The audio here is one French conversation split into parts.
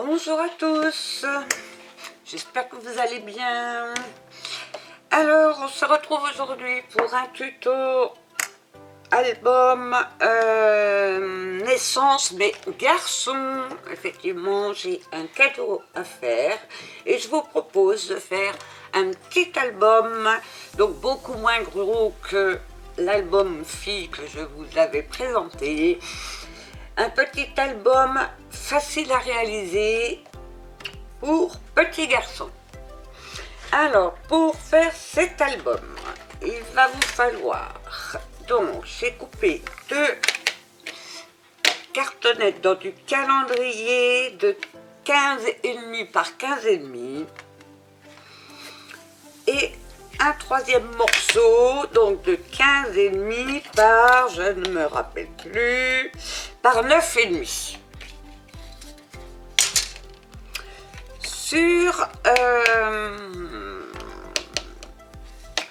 Bonjour à tous, j'espère que vous allez bien. Alors on se retrouve aujourd'hui pour un tuto album naissance mais garçon. Effectivement j'ai un cadeau à faire et je vous propose de faire un petit album, donc beaucoup moins gros que l'album fille que je vous avais présenté. Un petit album facile à réaliser pour petits garçons. Alors, pour faire cet album, il va vous falloir, donc j'ai coupé 2 cartonnettes dans du calendrier de 15,5 par 15,5 et un 3e morceau, donc de 15,5 par, je ne me rappelle plus, par 9,5. Sur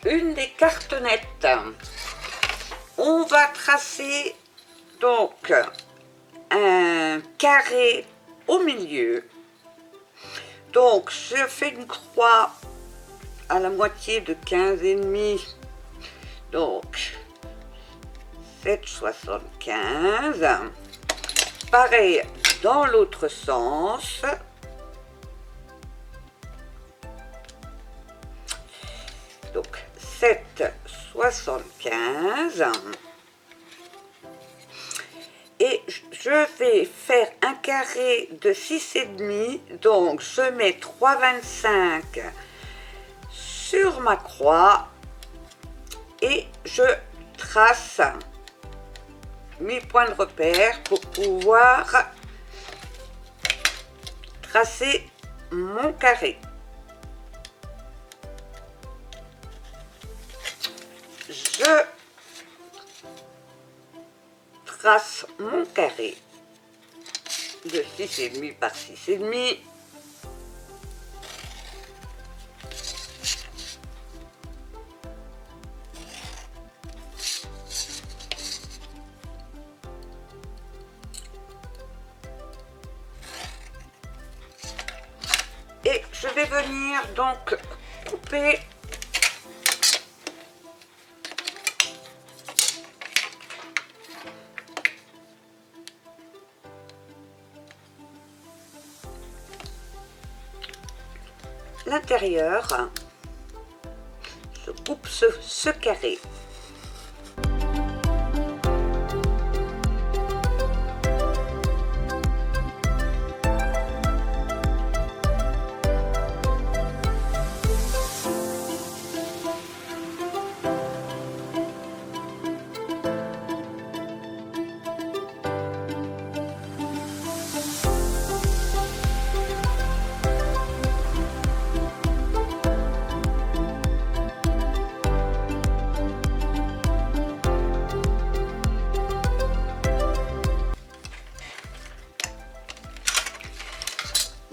une des cartonnettes, on va tracer donc un carré au milieu. Donc je fais une croix à la moitié de 15,5, donc 7,75. Pareil dans l'autre sens. Donc 7,75. Et je vais faire un carré de 6,5, donc je mets 3,25 sur ma croix et je trace mes points de repère pour pouvoir tracer mon carré. Je trace mon carré de 6,5 par 6,5. Et je vais venir donc couper l'intérieur. Je coupe ce carré.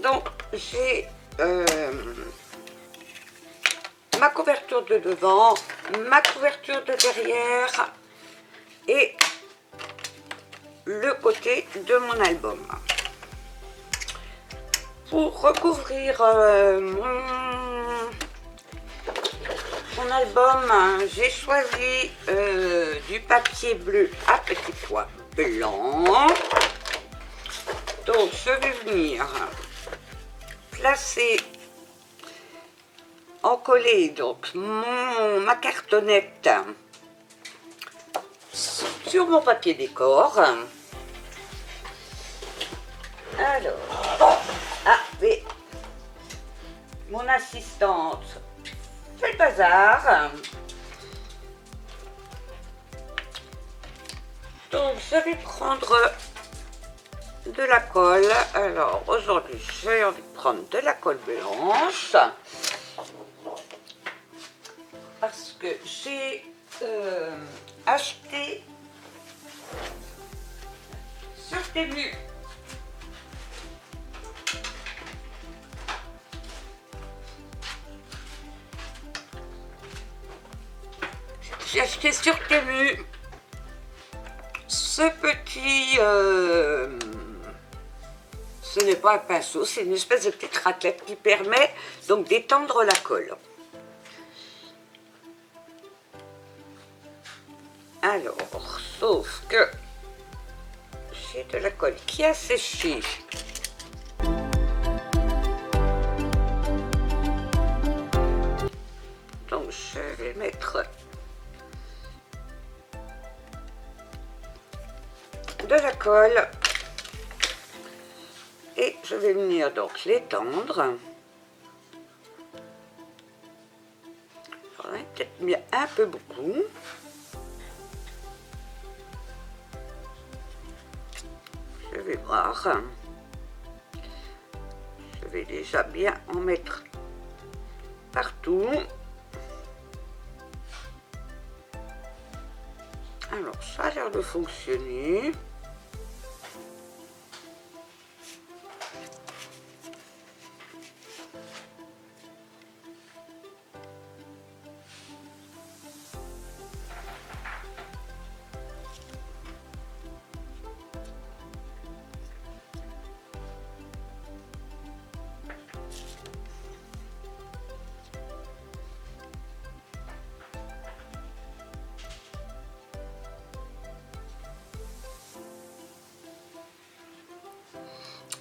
Donc j'ai ma couverture de devant, ma couverture de derrière et le côté de mon album. Pour recouvrir mon album, j'ai choisi du papier bleu à petits pois blancs. Donc je vais venir placer, encoller donc ma cartonnette sur mon papier décor. Alors, mais mon assistante fait le bazar. Donc je vais prendre de la colle. Alors aujourd'hui j'ai envie de prendre de la colle blanche parce que j'ai acheté sur Temu ce ce n'est pas un pinceau, c'est une espèce de petite raclette qui permet donc d'étendre la colle. Alors, sauf que j'ai de la colle qui a séché. Donc je vais mettre de la colle et je vais venir donc l'étendre. J'en ai peut-être mis un peu beaucoup. Je vais voir. Je vais déjà bien en mettre partout. Alors ça a l'air de fonctionner.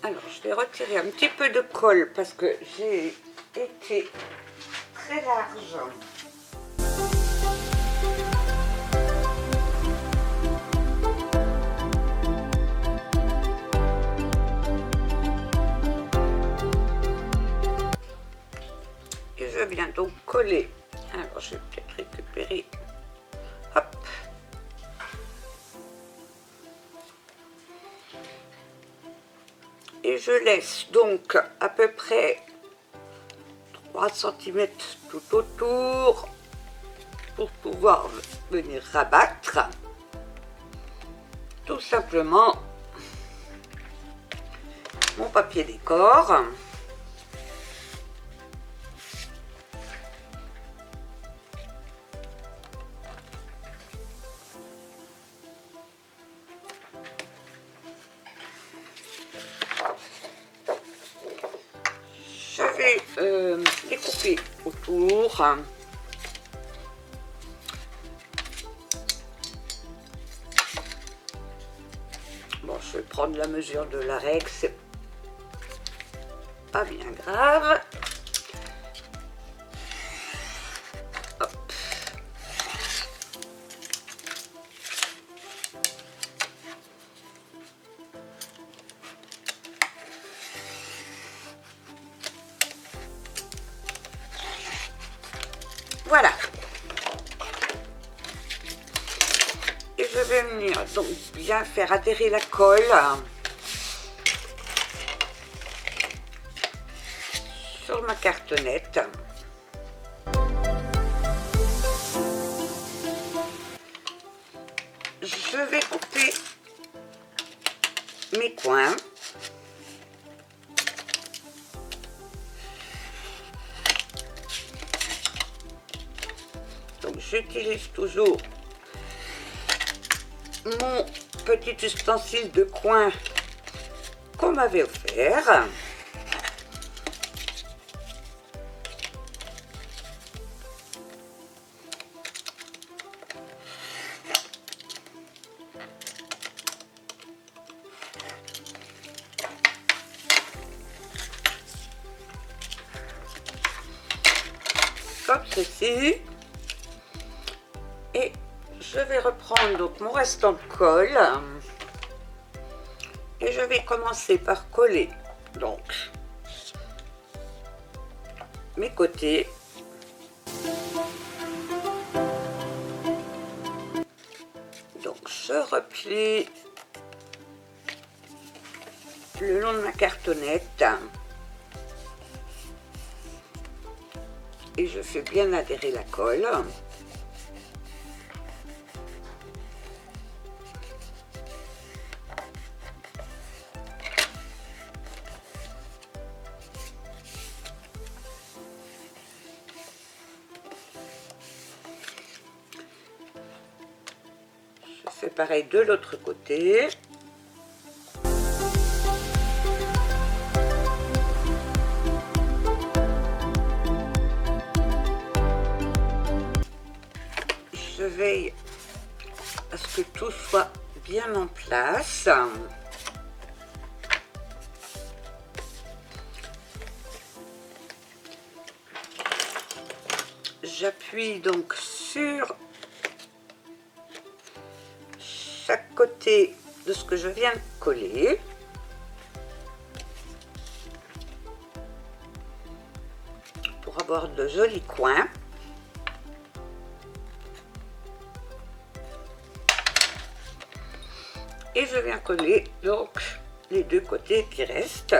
Alors, je vais retirer un petit peu de colle parce que j'ai été très large. Et je viens donc coller. Alors, je vais peut-être récupérer. Hop. Et je laisse donc à peu près 3 cm tout autour pour pouvoir venir rabattre tout simplement mon papier décor. Je vais découper autour. Bon, je vais prendre la mesure de la règle, c'est pas bien grave. Hop. Voilà. Et je vais venir donc bien faire adhérer la colle sur ma cartonnette. Je vais couper mes coins. Donc j'utilise toujours mon petit ustensile de coin qu'on m'avait offert. Comme ceci. Et je vais reprendre donc mon restant de colle et je vais commencer par coller donc mes côtés. Donc je replie le long de ma cartonnette et je fais bien adhérer la colle. Je fais pareil de l'autre côté. je veille à ce que tout soit bien en place. J'appuie donc sur chaque côté de ce que je viens de coller. Pour avoir de jolis coins. Et je viens coller donc les deux côtés qui restent.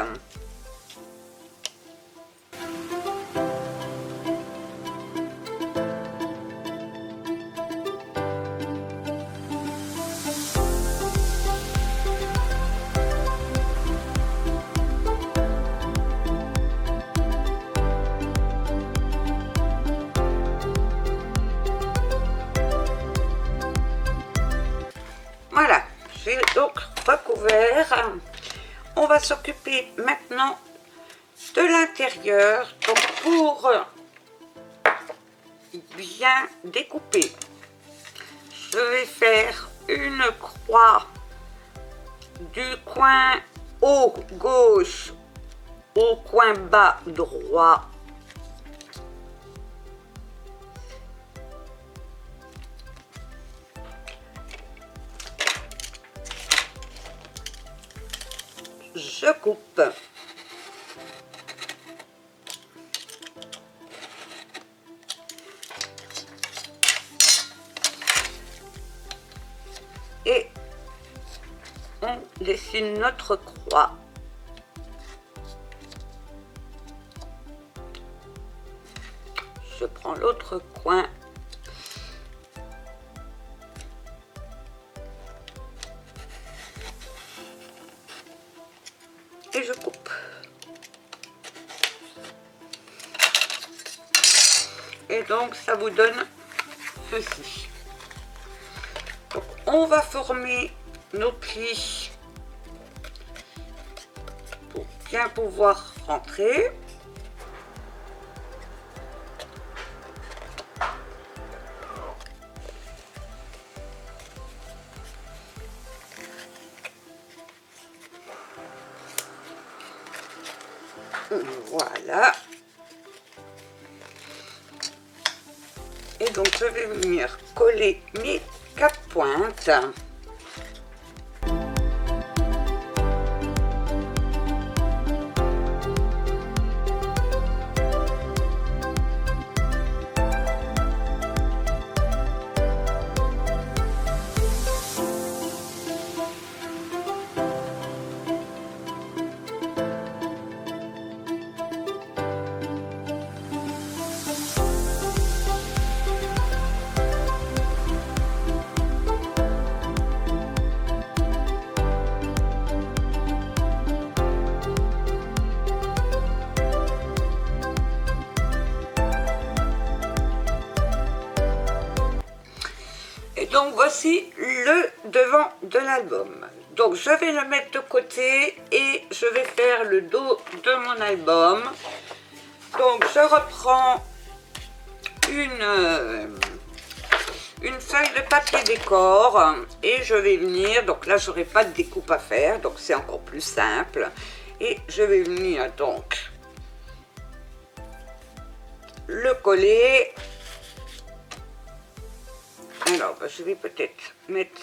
Voilà, j'ai donc recouvert. On va s'occuper maintenant de l'intérieur. Donc pour bien découper, je vais faire une croix du coin haut gauche au coin bas droit. Je coupe. Et on dessine notre croix. Je prends l'autre coin. Et je coupe. Et donc ça vous donne ceci. Donc on va former nos plis pour bien pouvoir rentrer. Voilà. Et donc je vais venir coller mes 4 pointes. Donc voici le devant de l'album. Donc je vais le mettre de côté et je vais faire le dos de mon album. Donc je reprends une feuille de papier décor et je vais venir, donc là j'aurai pas de découpe à faire, donc c'est encore plus simple. Et je vais venir donc le coller. Alors, je vais peut-être mettre...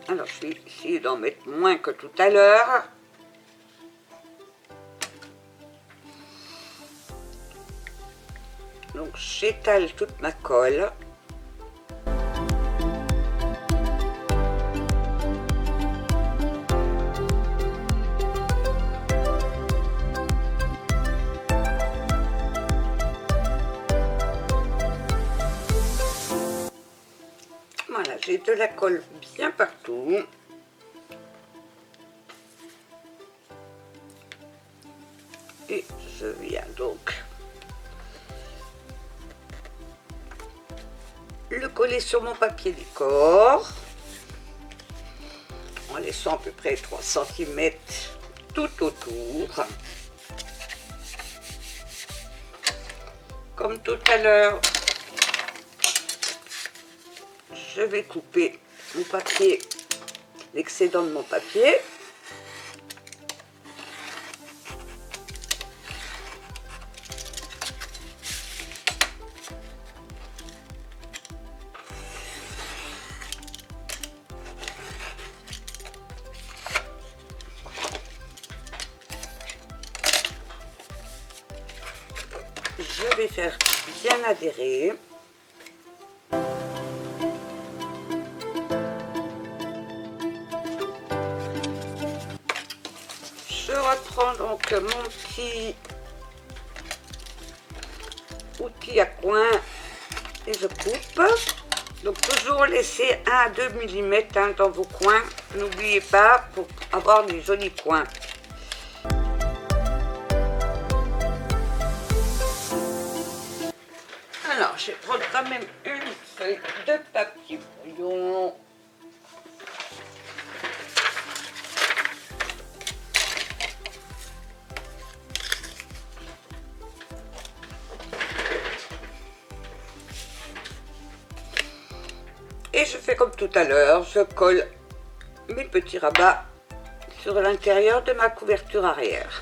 Alors, je vais essayer d'en mettre moins que tout à l'heure. Donc, j'étale toute ma colle. Voilà, j'ai de la colle bien partout. Et je viens donc le coller sur mon papier décor en laissant à peu près 3 cm tout autour. Comme tout à l'heure, je vais couper mon papier, l'excédent de mon papier. Je vais faire bien adhérer. Je reprends donc mon petit outil à coin et je coupe. Donc toujours laisser 1 à 2 mm dans vos coins. N'oubliez pas pour avoir des jolis coins. Alors, je vais prendre quand même une feuille de papier brouillon. Et je fais comme tout à l'heure, je colle mes petits rabats sur l'intérieur de ma couverture arrière.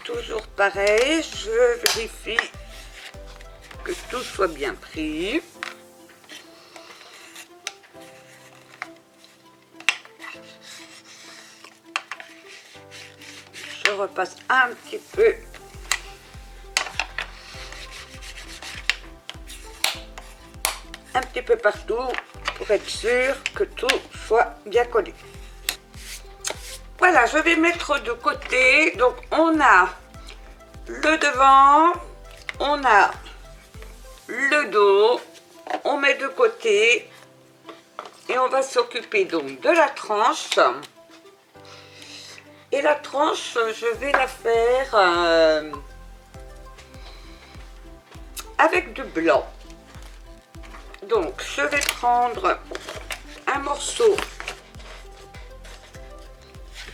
Toujours pareil, je vérifie que tout soit bien pris. Je repasse un petit peu partout pour être sûr que tout soit bien collé. Voilà, je vais mettre de côté. Donc on a le devant, on a le dos, on met de côté et on va s'occuper donc de la tranche. Et la tranche, je vais la faire avec du blanc. Donc je vais prendre un morceau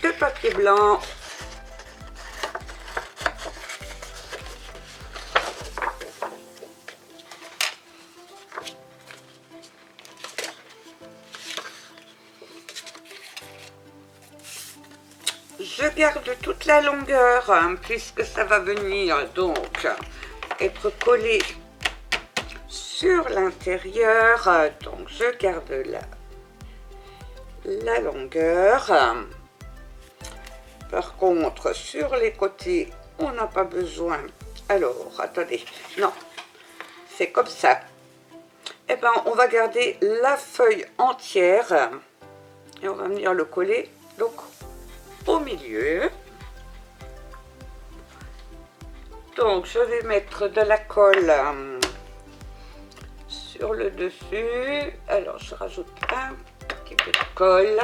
de papier blanc. Je garde toute la longueur puisque ça va venir donc être collé sur l'intérieur. Donc je garde la longueur. Par contre, sur les côtés, on n'a pas besoin. Alors, attendez, non, c'est comme ça. Et ben, on va garder la feuille entière et on va venir le coller donc au milieu. Donc, je vais mettre de la colle sur le dessus. Alors, je rajoute un petit peu de colle.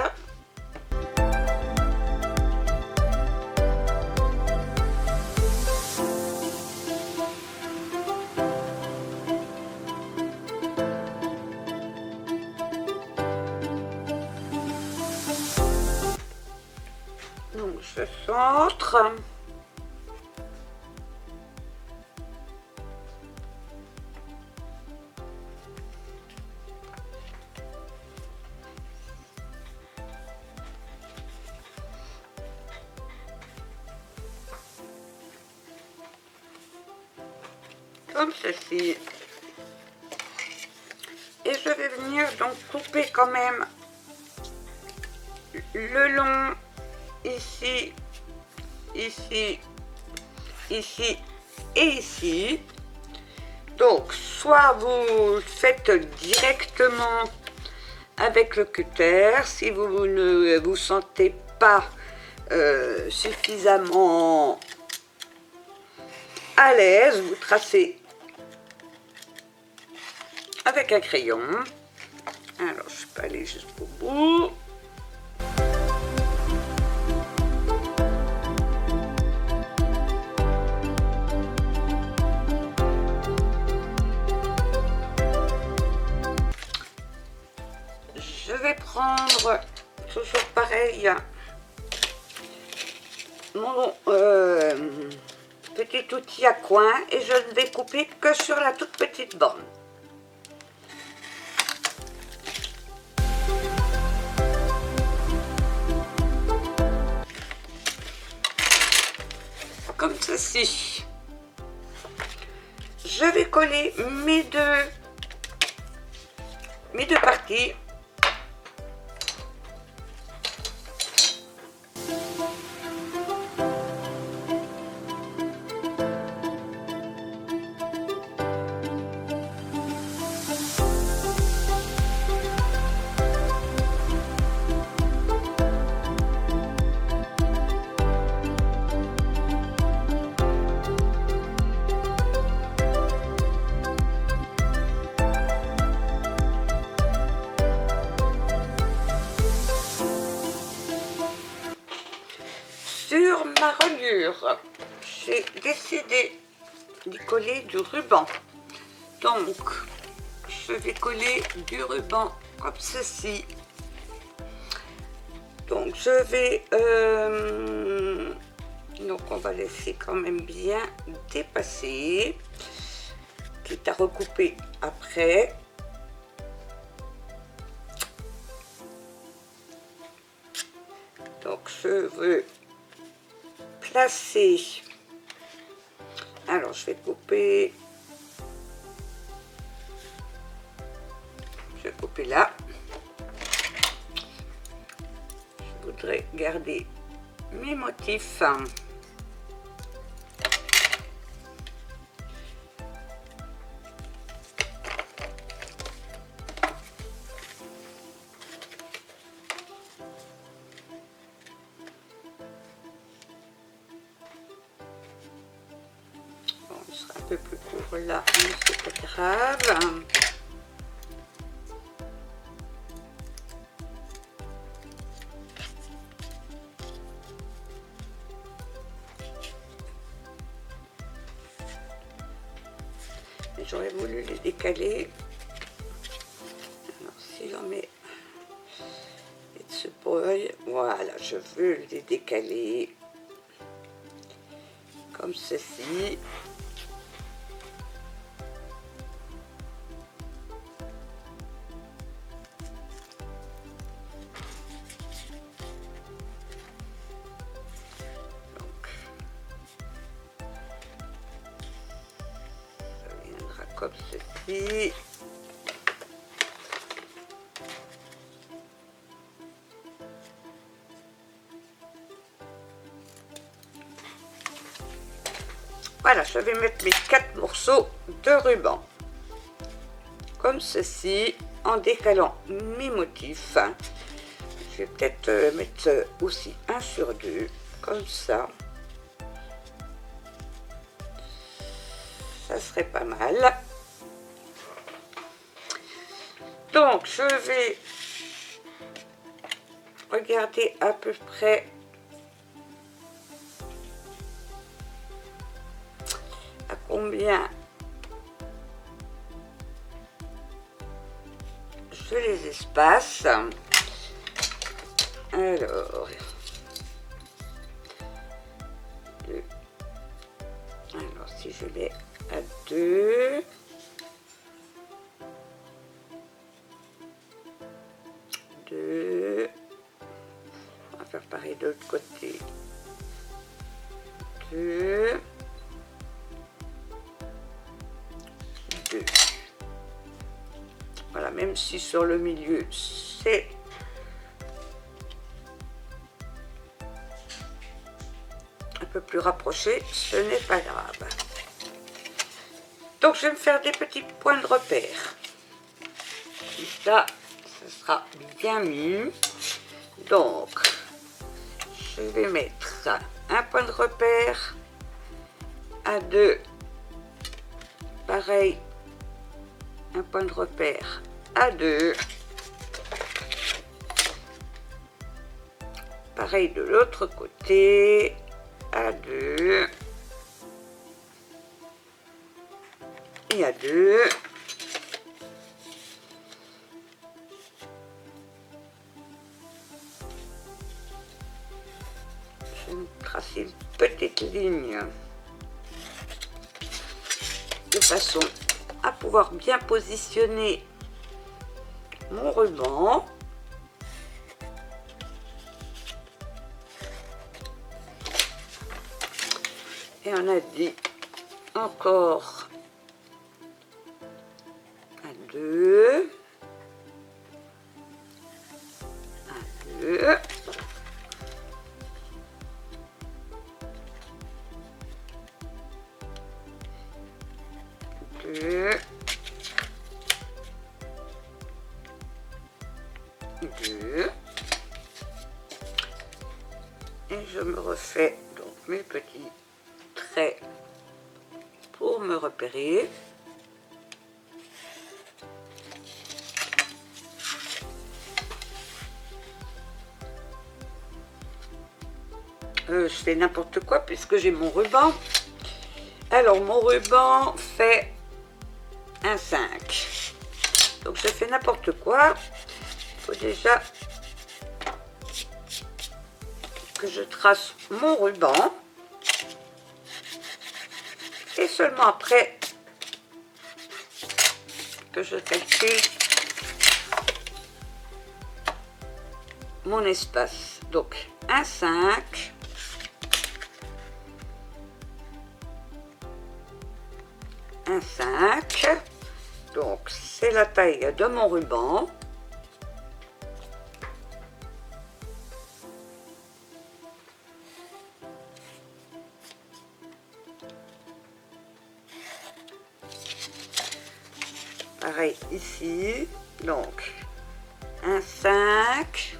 Donc je centre. Comme ceci. Et je vais venir donc couper quand même le long ici ici, ici et ici. Donc, soit vous faites directement avec le cutter, si vous ne vous sentez pas suffisamment à l'aise, vous tracez avec un crayon. Alors, je peux aller jusqu'au bout. Je vais prendre, toujours pareil, mon petit outil à coin et je ne vais couper que sur la toute petite borne. Comme ceci. Je vais coller mes deux parties. Sur ma reliure, j'ai décidé d'y coller du ruban. Donc, je vais coller du ruban comme ceci. Donc, je vais... donc, on va laisser quand même bien dépasser, quitte à recouper après. Donc, je veux placer, alors je vais couper, je vais couper là, je voudrais garder mes motifs, un peu plus court là, mais c'est pas grave. J'aurais voulu les décaler. Alors si j'en mets ce boy, voilà, je veux les décaler comme ceci. Comme ceci. Voilà, je vais mettre mes 4 morceaux de ruban. Comme ceci, en décalant mes motifs. Je vais peut-être mettre aussi un sur deux, comme ça. Ça serait pas mal. Donc, je vais regarder à peu près à combien je les espace. Alors, si je l'ai à 2, on va faire pareil de l'autre côté, 2, 2. Voilà, même si sur le milieu c'est peu plus rapproché, ce n'est pas grave. Donc je vais me faire des petits points de repère. Ça, ce sera bien mis. Donc, je vais mettre un point de repère à 2. Pareil, un point de repère à 2. Pareil de l'autre côté, à 2. Et à 2. Je vais me tracer une petite ligne de façon à pouvoir bien positionner mon ruban. Et on a dit encore à 2, à 2, deux, et je me refais donc mes petits traits pour me repérer. Je fais n'importe quoi puisque j'ai mon ruban. Alors mon ruban fait un 5. Donc je fais n'importe quoi. Il faut déjà que je trace mon ruban. Et seulement après que je calcule mon espace. Donc un 5. Un 5. Donc c'est la taille de mon ruban. Pareil ici, donc un 5,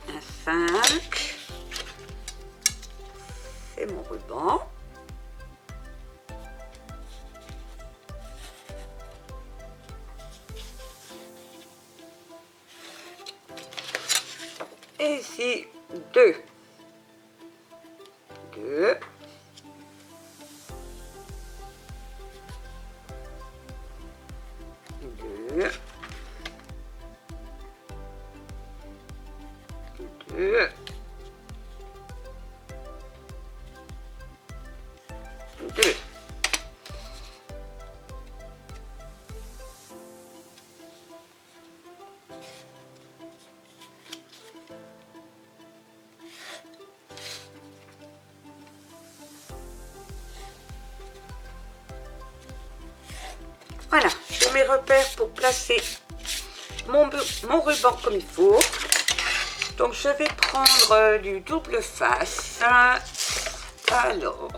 un 5, c'est mon ruban. Et ici 2, 2. 2, 2. Voilà, j'ai mes repères pour placer mon ruban comme il faut. Donc je vais prendre du double face. Alors,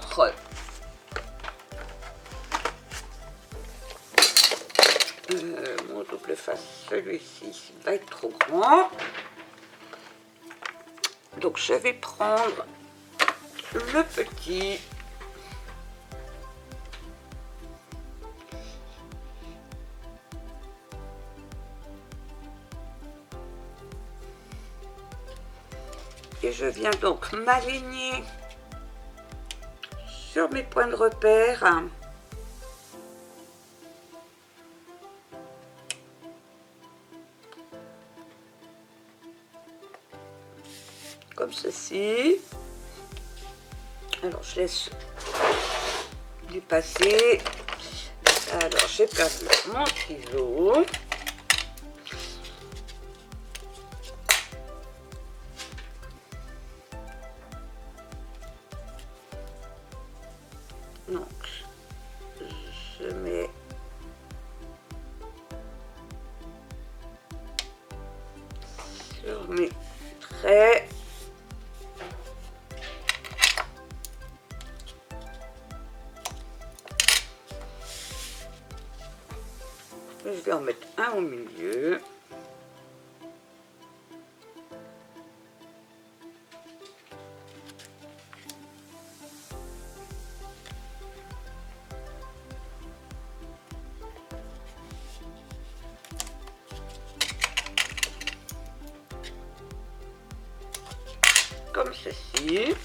mon double face, celui-ci va être trop grand. Donc je vais prendre le petit. Et je viens donc m'aligner sur mes points de repère. Comme ceci. Alors je laisse dépasser. Alors j'ai perdu mon ciseau. Donc je mets sur mes traits. comme ceci.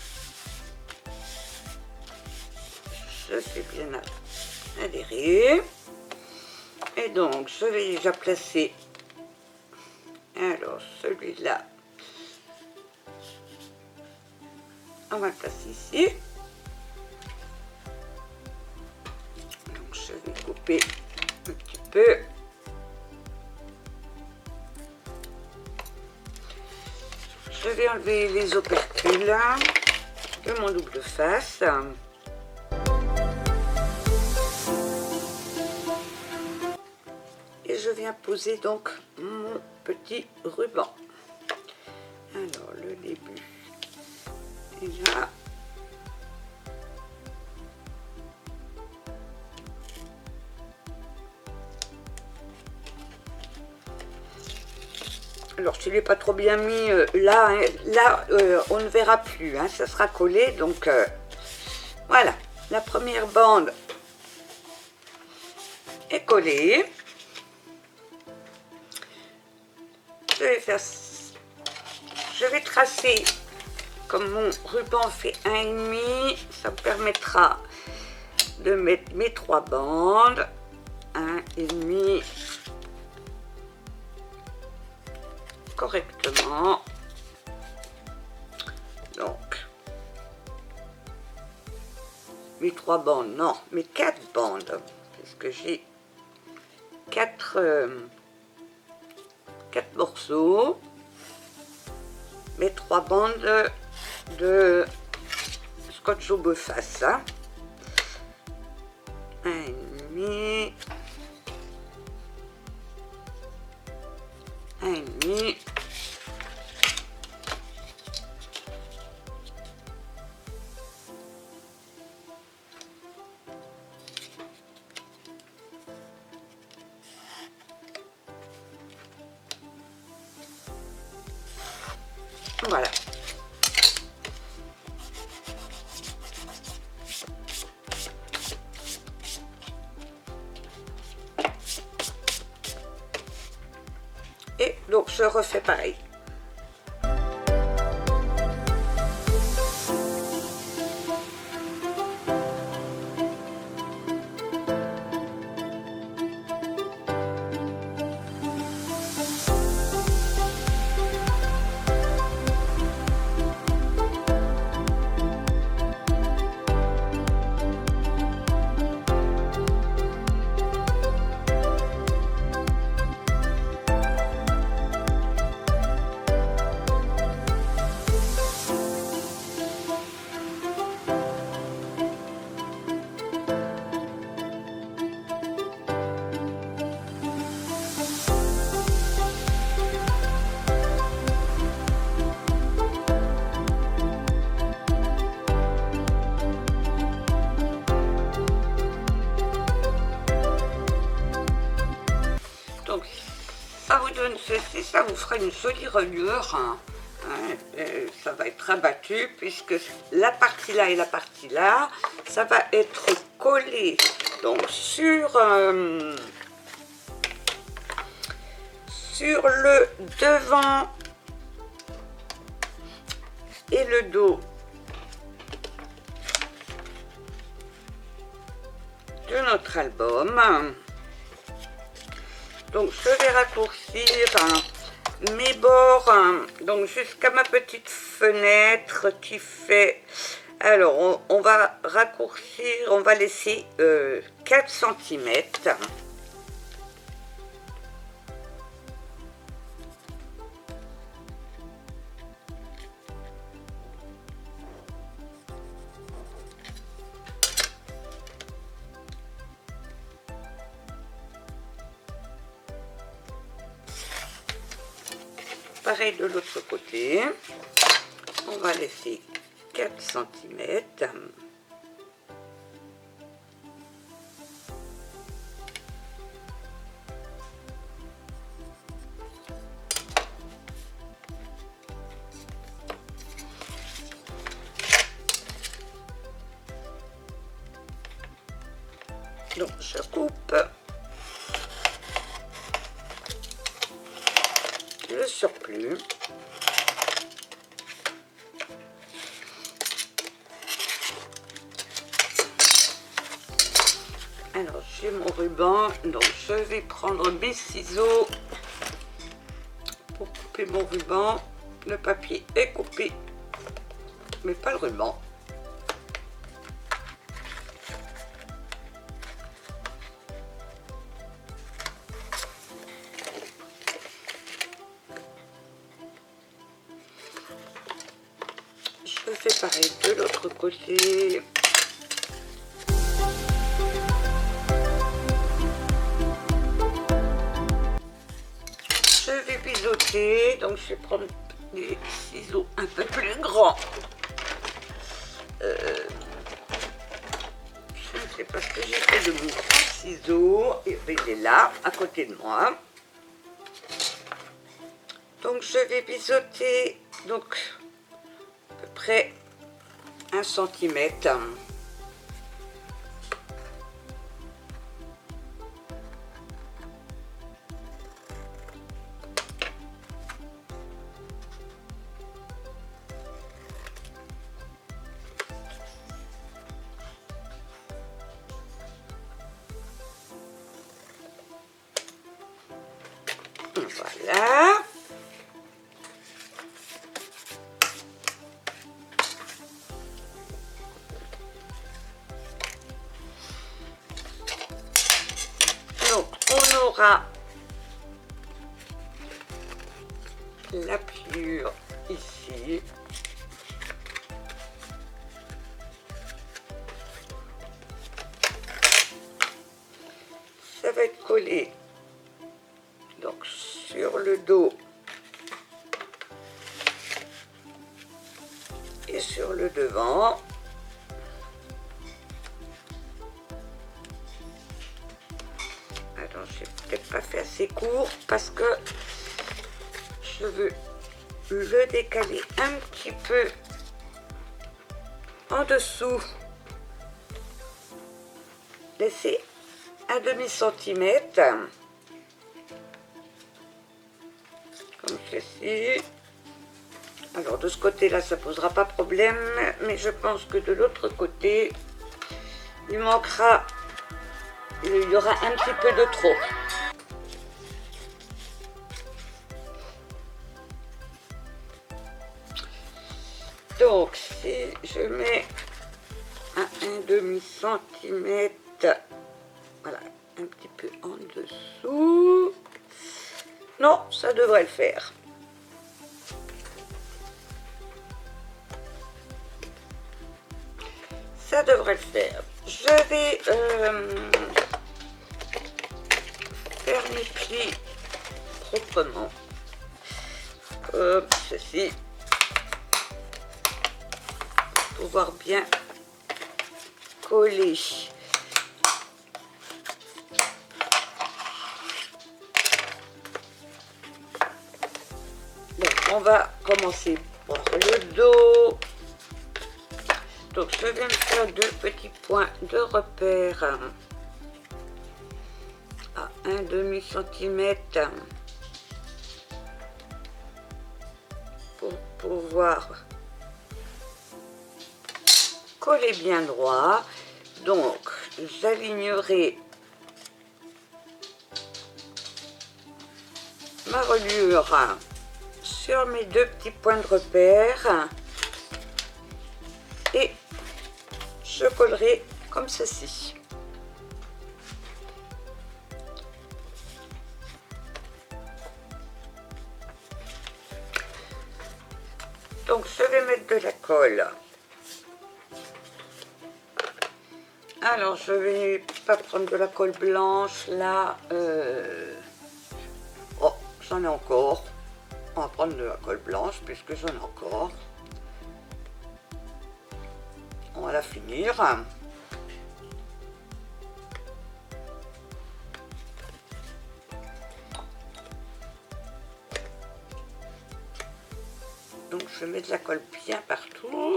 Je fais bien adhérer. Et donc, je vais déjà placer, alors celui-là, on va le placer ici. Donc, je vais couper un petit peu. Je vais enlever les opercules de mon double face. Et je viens poser donc mon petit ruban. Alors le début est là. Alors s'il n'est pas trop bien mis là, hein, là on ne verra plus, hein, ça sera collé. Donc voilà, la première bande est collée. Je vais tracer, comme mon ruban fait 1,5, ça me permettra de mettre mes 3 bandes. 1,5 correctement. Donc mes 3 bandes, non, mes 4 bandes, puisque j'ai 4 morceaux, mes 3 bandes de scotch au beface, hein. 1,5, 1,5, voilà. Et donc je refais pareil. Donc ça vous donne ceci, ça vous fera une jolie reliure, hein. Ça va être abattu puisque la partie là et la partie là, ça va être collé donc sur le devant et le dos de notre album. Donc je vais raccourcir mes bords, donc jusqu'à ma petite fenêtre qui fait, alors on va raccourcir, on va laisser 4 cm. Pareil de l'autre côté, on va laisser 4 cm. Donc je coupe le surplus. j'ai mon ruban, donc je vais prendre mes ciseaux pour couper mon ruban. Le papier est coupé, mais pas le ruban. Je fais pareil de l'autre côté. Je vais biseauter, donc je vais prendre des ciseaux un peu plus grands. Je ne sais pas ce que j'ai fait de mon grand ciseau. Et il est là, à côté de moi. Donc je vais biseauter donc à peu près 1 centimètre. Voilà. Donc, on aura la pliure ici. Ça va être collé donc sur le dos et sur le devant. Alors j'ai peut-être pas fait assez court parce que je veux le décaler un petit peu en dessous, laisser un demi-centimètre comme ceci. Alors de ce côté là ça posera pas problème, mais je pense que de l'autre côté il manquera, il y aura un petit peu de trop. Donc si je mets un demi-centimètre, voilà, un petit peu en dessous, non, ça devrait le faire. Ça devrait le faire. Je vais faire mes plis proprement, comme ceci, pour pouvoir bien coller. Donc on va commencer par le dos. Donc je vais me faire 2 petits points de repère à 1 demi-centimètre pour pouvoir coller bien droit. Donc j'alignerai ma reliure sur mes 2 petits points de repère et je collerai comme ceci. Donc je vais mettre de la colle. Alors je vais pas prendre de la colle blanche là. Oh, j'en ai encore. On va prendre de la colle blanche puisque j'en ai encore. On va la finir. Donc je mets de la colle bien partout.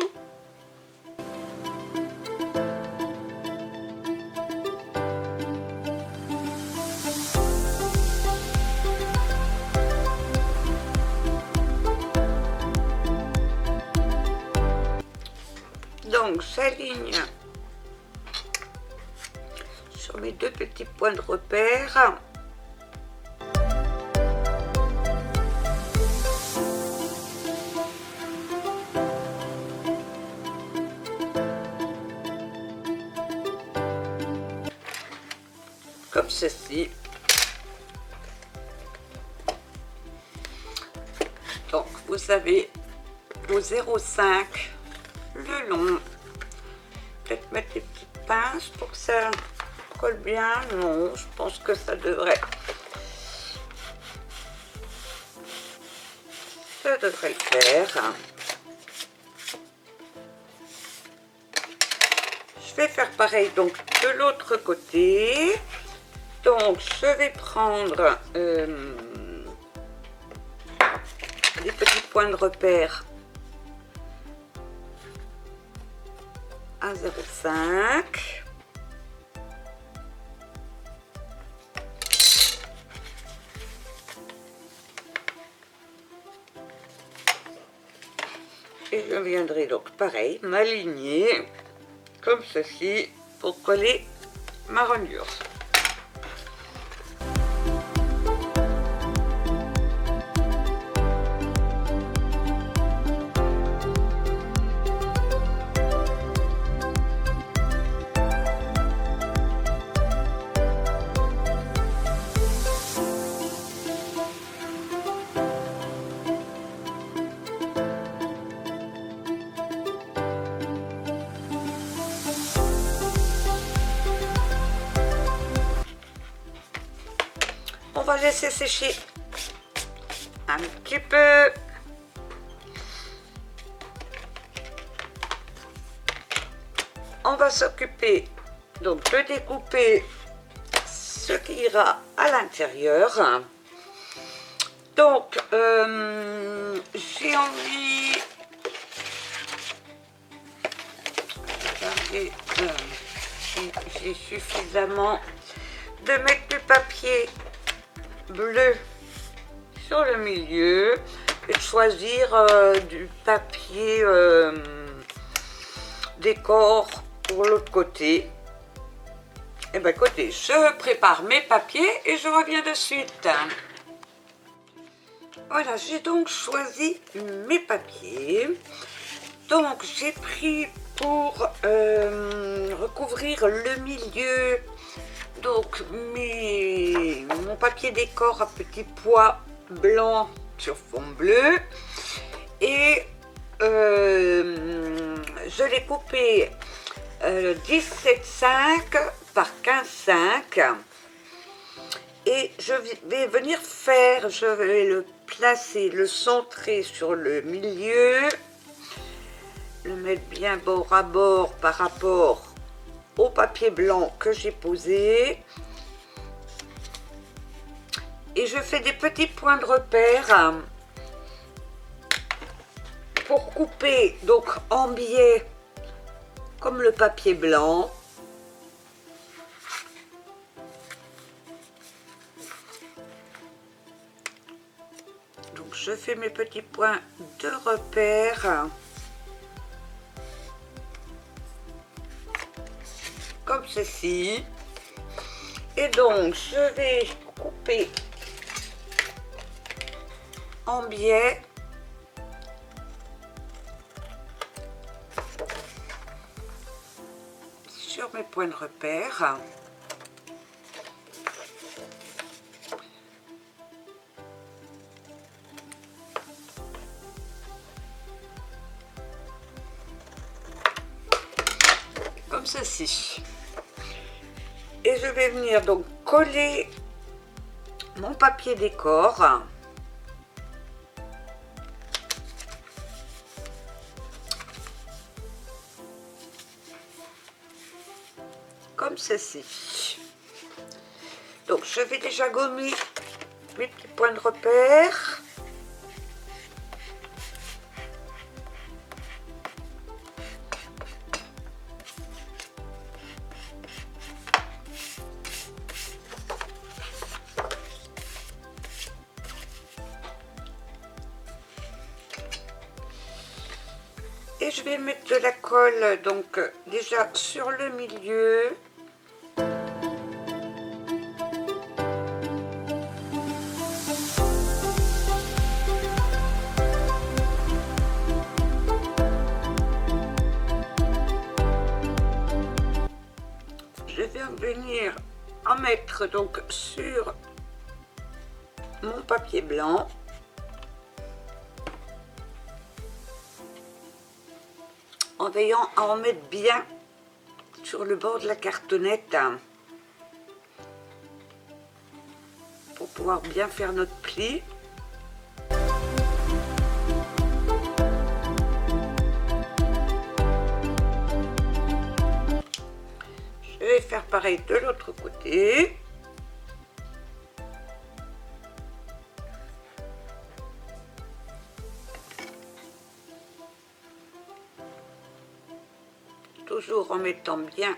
Donc j'aligne sur sur mes 2 petits points de repère. Comme ceci. Donc vous avez au 0,5 le long. Peut-être mettre des petites pinces pour que ça colle bien. Non, je pense que ça devrait le faire. Je vais faire pareil donc de l'autre côté. Donc je vais prendre des petits points de repère à 0,5. Et je viendrai donc pareil m'aligner comme ceci pour coller ma reliure. On va laisser sécher un petit peu. On va s'occuper donc de découper ce qui ira à l'intérieur. Donc j'ai envie, regardez, j'ai suffisamment de mettre du papier bleu sur le milieu et de choisir du papier décor pour l'autre côté. Et bien écoutez, je prépare mes papiers et je reviens de suite. Voilà, j'ai donc choisi mes papiers. Donc j'ai pris pour recouvrir le milieu donc mon papier décor à petits pois blancs sur fond bleu et je l'ai coupé 17,5 par 15,5 et je vais venir faire, je vais le placer, le centrer sur le milieu, le mettre bien bord à bord par rapport au papier blanc que j'ai posé et je fais des petits points de repère pour couper donc en biais comme le papier blanc. Donc je fais mes petits points de repère comme ceci et donc je vais couper en biais sur mes points de repère. Comme ceci. Et je vais venir donc coller mon papier décor comme ceci. Donc je vais déjà gommer mes petits points de repère. Et je vais mettre de la colle donc déjà sur le milieu. bien venir en mettre donc sur mon papier blanc. En veillant à en mettre bien sur le bord de la cartonnette pour pouvoir bien faire notre pli. Je vais faire pareil de l'autre côté. Toujours en mettant bien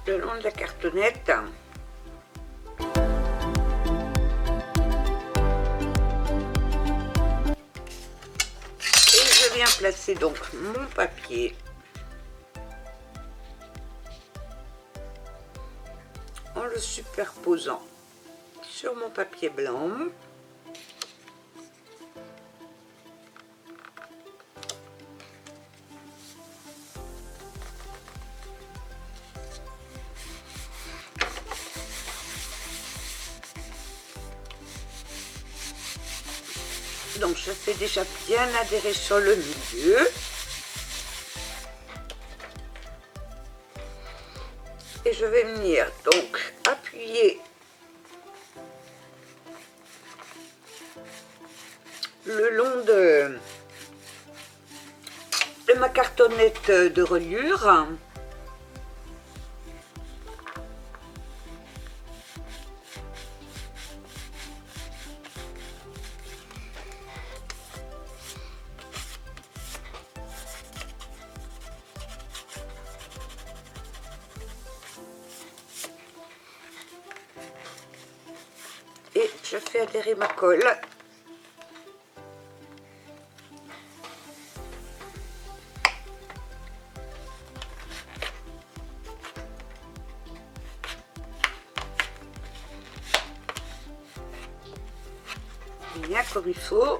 le long de la cartonnette. Et je viens placer donc mon papier en le superposant sur mon papier blanc. Donc je fais déjà bien adhérer sur le milieu. Et je vais venir donc appuyer le long de ma cartonnette de reliure. Et je fais adhérer ma colle. Bien comme il faut.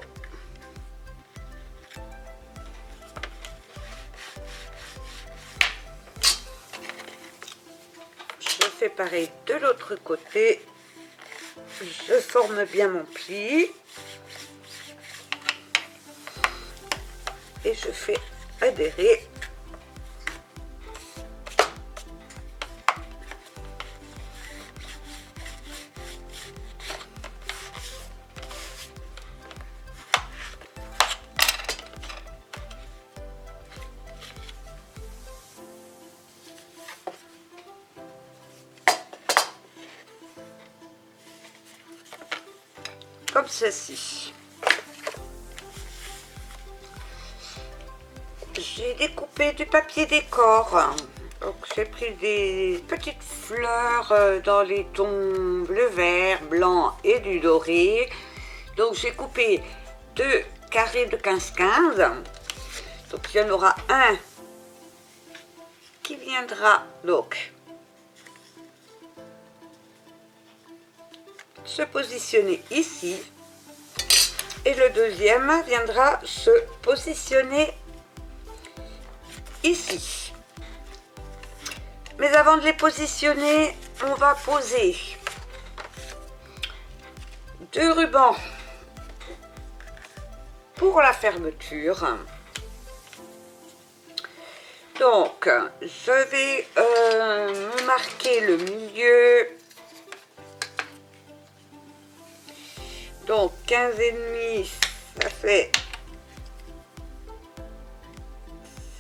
Je fais pareil de l'autre côté. Je forme bien mon pli et je fais adhérer comme ceci. J'ai découpé du papier décor. Donc j'ai pris des petites fleurs dans les tons bleu, vert, blanc et du doré. Donc j'ai coupé 2 carrés de 15-15. Donc il y en aura un qui viendra donc se positionner ici et le deuxième viendra se positionner ici. Mais avant de les positionner, on va poser 2 rubans pour la fermeture. Donc je vais me marquer le milieu. Donc 15,5, ça fait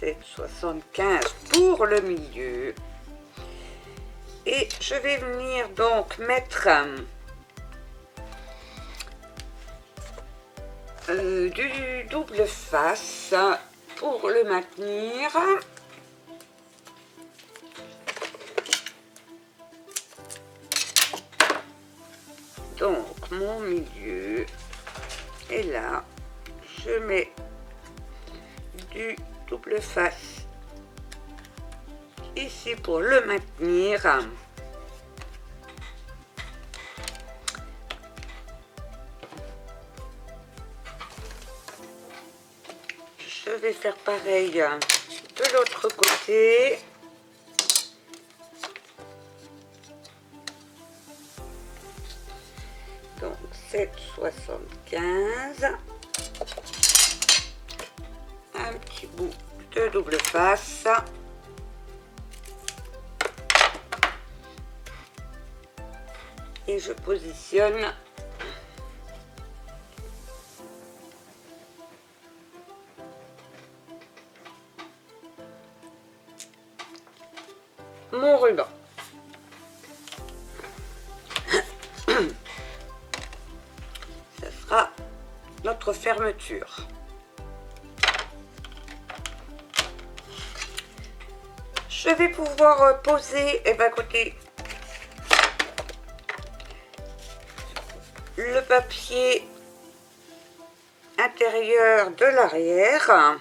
7,75 pour le milieu. Et je vais venir donc mettre du double face pour le maintenir. Donc mon milieu, et là je mets du double face ici pour le maintenir. je vais faire pareil de l'autre côté. Donc 7,75. Un petit bout de double face. Et je positionne mon ruban. Ça sera notre fermeture. Je vais pouvoir poser, côté le papier intérieur de l'arrière.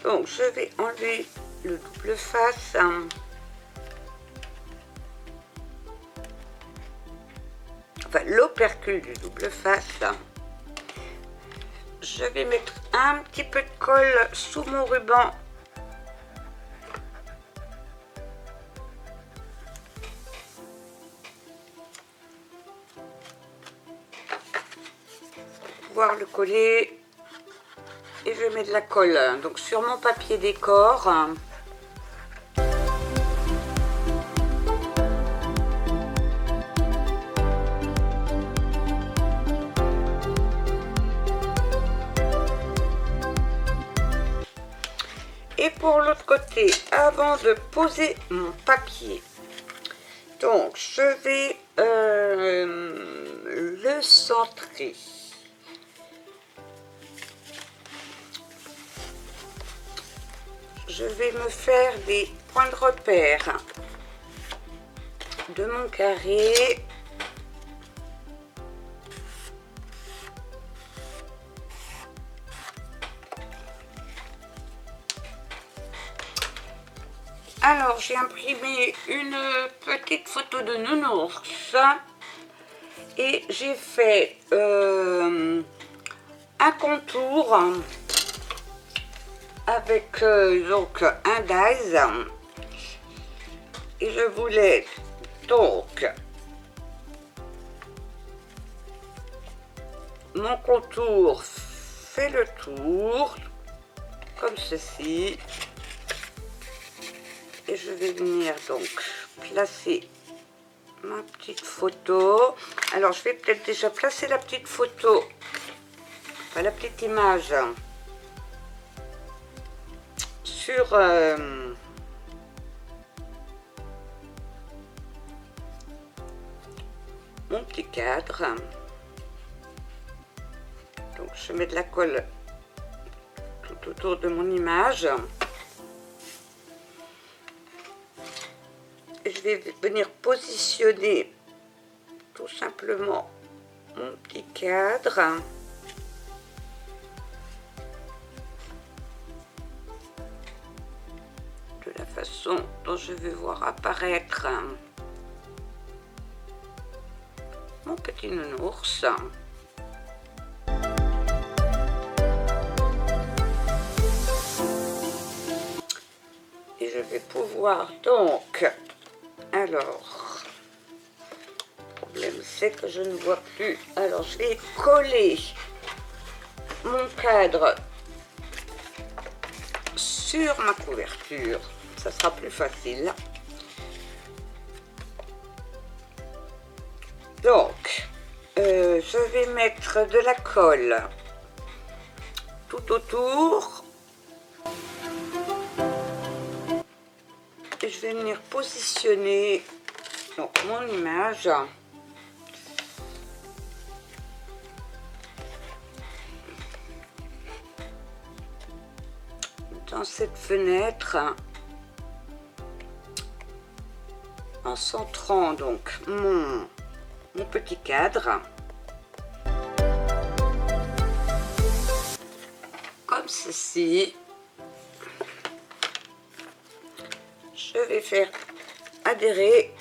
Donc je vais enlever le double face. Enfin l'opercule du double face. Je vais mettre un petit peu de colle sous mon ruban. Pouvoir le coller et je mets de la colle donc sur mon papier décor. Et pour l'autre côté, avant de poser mon papier, donc je vais le centrer. Je vais me faire des points de repère de mon carré. Alors, j'ai imprimé une petite photo de nounours et j'ai fait un contour avec donc un dies et je voulais donc mon contour fait le tour comme ceci et je vais venir donc placer ma petite photo. Alors je vais peut-être déjà placer la petite photo, enfin la petite image sur mon petit cadre. Donc je mets de la colle tout autour de mon image. Je vais venir positionner tout simplement mon petit cadre. De la façon dont je vais voir apparaître mon petit nounours. Et je vais pouvoir donc, alors, le problème c'est que je ne vois plus, alors je vais coller mon cadre sur ma couverture, ça sera plus facile. Donc, je vais mettre de la colle tout autour. Et je vais venir positionner donc, mon image dans cette fenêtre en centrant donc mon petit cadre comme ceci. Je vais faire adhérer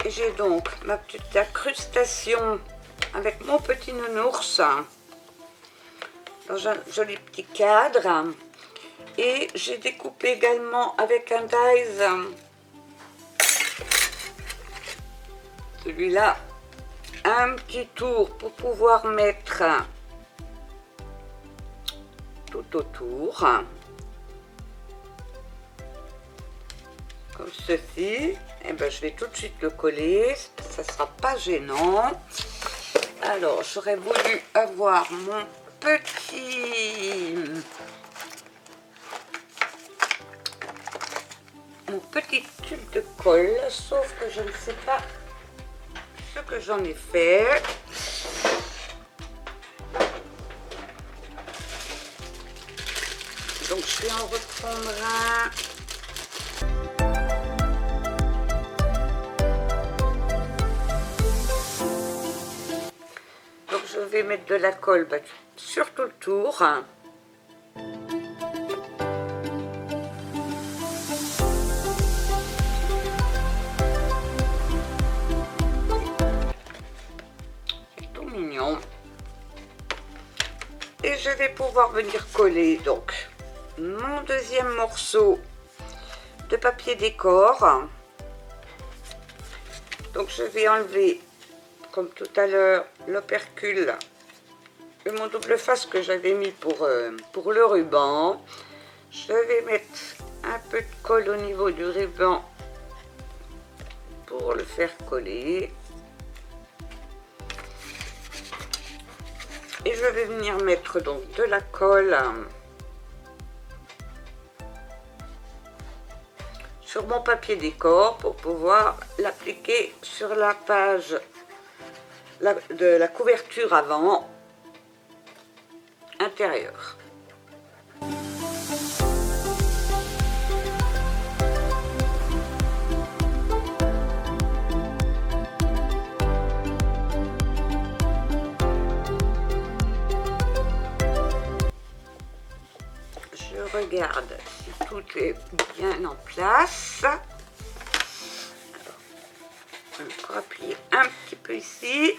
Et j'ai donc ma petite incrustation avec mon petit nounours dans un joli petit cadre. Et j'ai découpé également avec un dies, celui-là, un petit tour pour pouvoir mettre tout autour, comme ceci. Et ben, je vais tout de suite le coller, ça sera pas gênant. Alors, j'aurais voulu avoir mon petit tube de colle, sauf que je ne sais pas ce que j'en ai fait. Donc je vais en reprendre un. Donc je vais mettre de la colle sur tout le tour. C'est tout mignon. Et je vais pouvoir venir coller donc mon deuxième morceau de papier décor. Donc je vais enlever, comme tout à l'heure, l'opercule de mon double face que j'avais mis pour le ruban. Je vais mettre un peu de colle au niveau du ruban pour le faire coller. Et je vais venir mettre donc de la colle sur mon papier décor pour pouvoir l'appliquer sur la page de la couverture avant intérieure. Je regarde si tout est bien en place. Alors, on va encore appuyer un petit peu ici.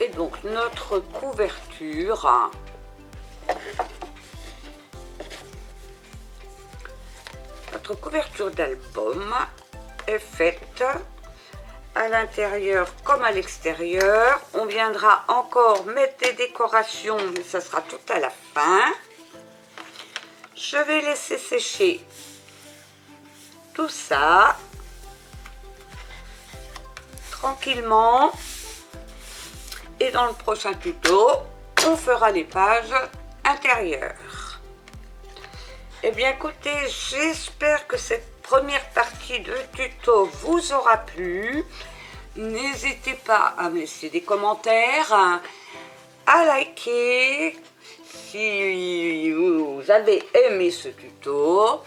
Et donc notre couverture d'album est faite à l'intérieur comme à l'extérieur. On viendra encore mettre des décorations, mais ça sera tout à la fin. Je vais laisser sécher tout ça tranquillement. Et dans le prochain tuto, on fera les pages intérieures. Eh bien écoutez, j'espère que cette première partie de tuto vous aura plu. N'hésitez pas à me laisser des commentaires, à liker si vous avez aimé ce tuto.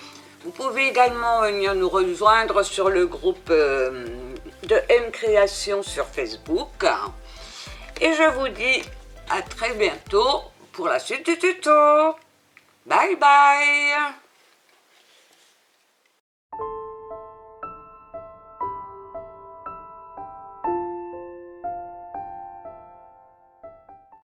Vous pouvez également venir nous rejoindre sur le groupe de M Création sur Facebook. Et je vous dis à très bientôt pour la suite du tuto. Bye bye!